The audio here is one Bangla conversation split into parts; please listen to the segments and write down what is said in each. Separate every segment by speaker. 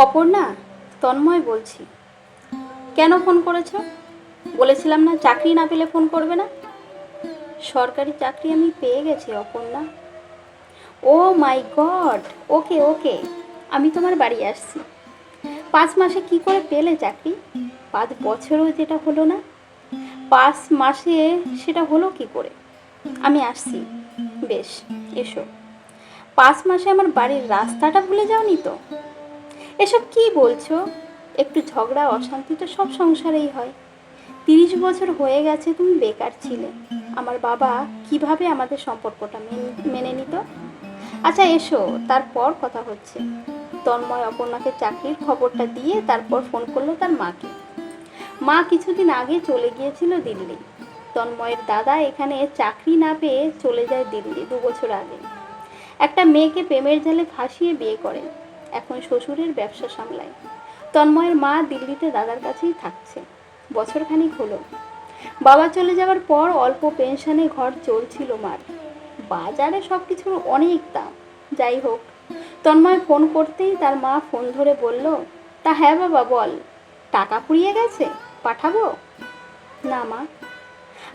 Speaker 1: অপর্ণা, তন্ময় বলছি। কেন ফোন করেছো? বলেছিলাম না চাকরি না পেলে ফোন করবে না। সরকারি চাকরি আমি পেয়ে গেছি অপর্ণা। ও মাই গড। ওকে ওকে, আমি তোমার বাড়ি আসছি। 5 মাসে কি করে পেলে চাকরি? 5 বছরও যেটা হলো না, 5 মাসে সেটা হলো কি করে? আমি আসছি। বেশ, এসো। 5 মাসে আমার বাড়ির রাস্তাটা ভুলে যাওনি তো? এসব কি বলছো? একটু ঝগড়া অশান্তি তো সব সংসারেই হয়। 30 বছর হয়ে গেছে তুমি বেকার ছিলে। আমার বাবা কিভাবে আমাদের সম্পর্কটা মেনে নিত? আচ্ছা এসো, তারপর কথা হচ্ছে। তন্ময় অপর্ণাকে চাকরির খবরটা দিয়ে তারপর ফোন করলো তার মাকে। মা কিছুদিন আগে চলে গিয়েছিল দিল্লি। তন্ময়ের দাদা এখানে চাকরি না পেয়ে চলে যায় দিল্লি 2 বছর আগে। একটা মেয়েকে প্রেমের জালে ফাঁসিয়ে বিয়ে করে। এখন শ্বশুরের ব্যবসা সামলায়। তন্ময়ের মা দিল্লিতে দাদার কাছেই থাকছে। বছরখানিক হলো। বাবা চলে যাওয়ার পর অল্প পেনশনে ঘর চলছিল মার। বাজারে সব কিছুর অনেক দাম। যাই হোক, তন্ময় ফোন করতেই তার মা ফোন ধরে বলল, তা হ্যাঁ বাবা বল, টাকা ফুরিয়ে গেছে, পাঠাবো? না মা,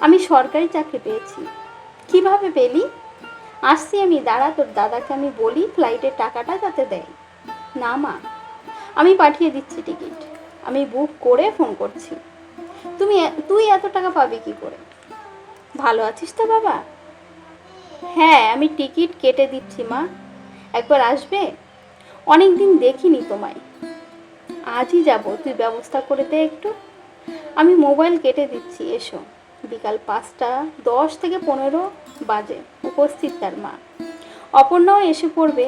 Speaker 1: আমি সরকারি চাকরি পেয়েছি। কিভাবে পেলি? আসছি আমি, দাঁড়া, তোর দাদাকে আমি বলি ফ্লাইটের টাকাটা যাতে দেয়। না মা, আমি পাঠিয়ে দিচ্ছি টিকিট। আমি বুক করে ফোন করছি। তুই এত টাকা পাবি কি করে? ভালো আছিস তো বাবা? হ্যাঁ, আমি টিকিট কেটে দিচ্ছি মা। একবার আসবে? অনেক দিন দেখিনি তোমায়। আজই যাব, তুই ব্যবস্থা করে দে একটু। আমি মোবাইল কেটে দিচ্ছি, এসো। বিকাল 5টা 10 থেকে 15 বাজে। উপস্থিত তার মা। অপর্ণাও এসে পড়বে।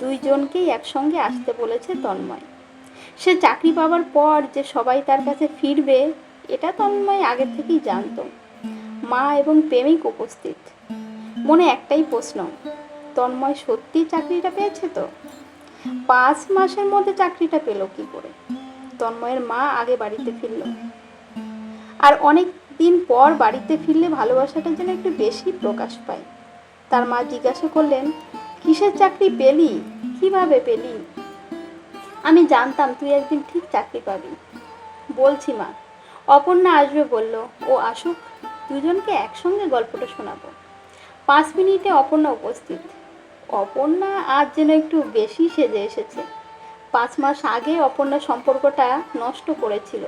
Speaker 1: দুইজনকেই একসঙ্গে আসতে বলেছে তন্ময়। সে চাকরি পাওয়ার পর যে সবাই তার কাছে ফিরবে, এটা তন্ময় আগে থেকেই জানতো। মা এবং প্রেমিক উপস্থিত। মনে একটাই প্রশ্ন, তন্ময় সত্যি চাকরিটা পেয়েছে তো? 5 মাসের মধ্যে চাকরিটা পেল কি করে? তন্ময়ের মা আগে বাড়িতে ফিরল। আর অনেক দিন পর বাড়িতে ফিরলে ভালোবাসাটা যেন একটু বেশি প্রকাশ পায়। তার মা জিজ্ঞাসা করলেন, কিসের চাকরি পেলি? কিভাবে পেলি? আমি জানতাম তুই একদিন ঠিক চাকরি পাবি। বলছি মা। অপর্ণা আসবে বলল। ও আসুক, দুজনকে একসঙ্গে গল্পটা শোনাবো। 5 মিনিটে অপর্ণা উপস্থিত। অপর্ণা আজ যেন একটু বেশি সেজে এসেছে। 5 মাস আগে অপর্ণা সম্পর্কটা নষ্ট করেছিল।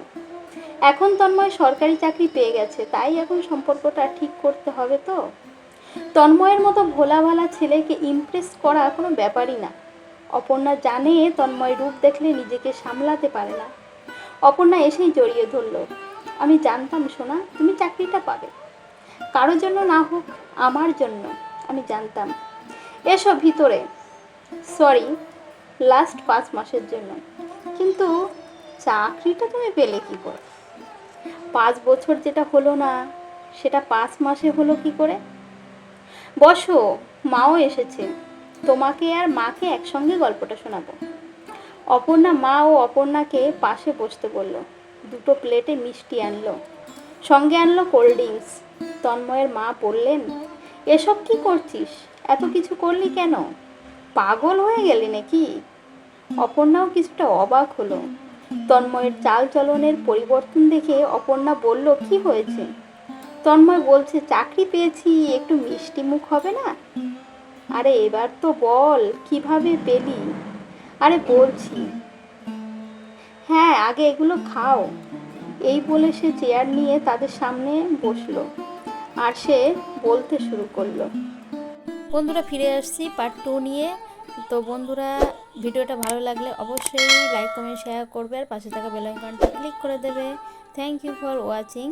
Speaker 1: এখন তন্ময় সরকারি চাকরি পেয়ে গেছে, তাই এখন সম্পর্কটা ঠিক করতে হবে তো। তন্ময়ের মতো ভোলা ভালা ছেলেকে ইমপ্রেস করা কোনো ব্যাপারই না। অপর্ণা জানে তন্ময় রূপ দেখলে নিজেকে সামলাতে পারে না। অপর্ণা এসেই জড়িয়ে ধরল। আমি জানতাম সোনা, তুমি চাকরিটা পাবে। কারোর জন্য না হোক, আমার জন্য। আমি জানতাম। এসো ভিতরে। সরি, লাস্ট 5 মাসের জন্য। কিন্তু চাকরিটা তুমি পেলে কি করে? 5 বছর যেটা হলো না, সেটা 5 মাসে হলো কি করে? বসো, মাও এসেছে। তোমাকে আর মাকে একসঙ্গে গল্পটা শোনাবো। অপর্ণা মা ও অপর্ণাকে পাশে বসতে বলল। 2 প্লেটে মিষ্টি আনলো, সঙ্গে আনলো কোল্ড ড্রিঙ্কস। তন্ময়ের মা বললেন, এসব কি করছিস? এত কিছু করলি কেন? পাগল হয়ে গেলি নাকি? অপর্ণাও কিছুটা অবাক হলো। তন্ময়ের চাল চলনের পরিবর্তন দেখে অপর্ণা বলল, কি হয়েছে? তন্ময় বলছে, চাকরি পেয়েছি, একটু মিষ্টি মুখ হবে না? আরে এবার তো বল, কিভাবে পেলি? আরে বলছি। হ্যাঁ, আগে এগুলো খাও। এই বলে সে চেয়ার নিয়ে তাদের সামনে বসলো আর সে বলতে শুরু করলো। বন্ধুরা, ফিরে আসছি পার্ট 2 নিয়ে। তো বন্ধুরা, ভিডিওটা ভালো লাগলে অবশ্যই লাইক কমেন্ট শেয়ার করবে আর পাশে থাকা বেল আইকনটা ক্লিক করে দেবে। Thank you for watching.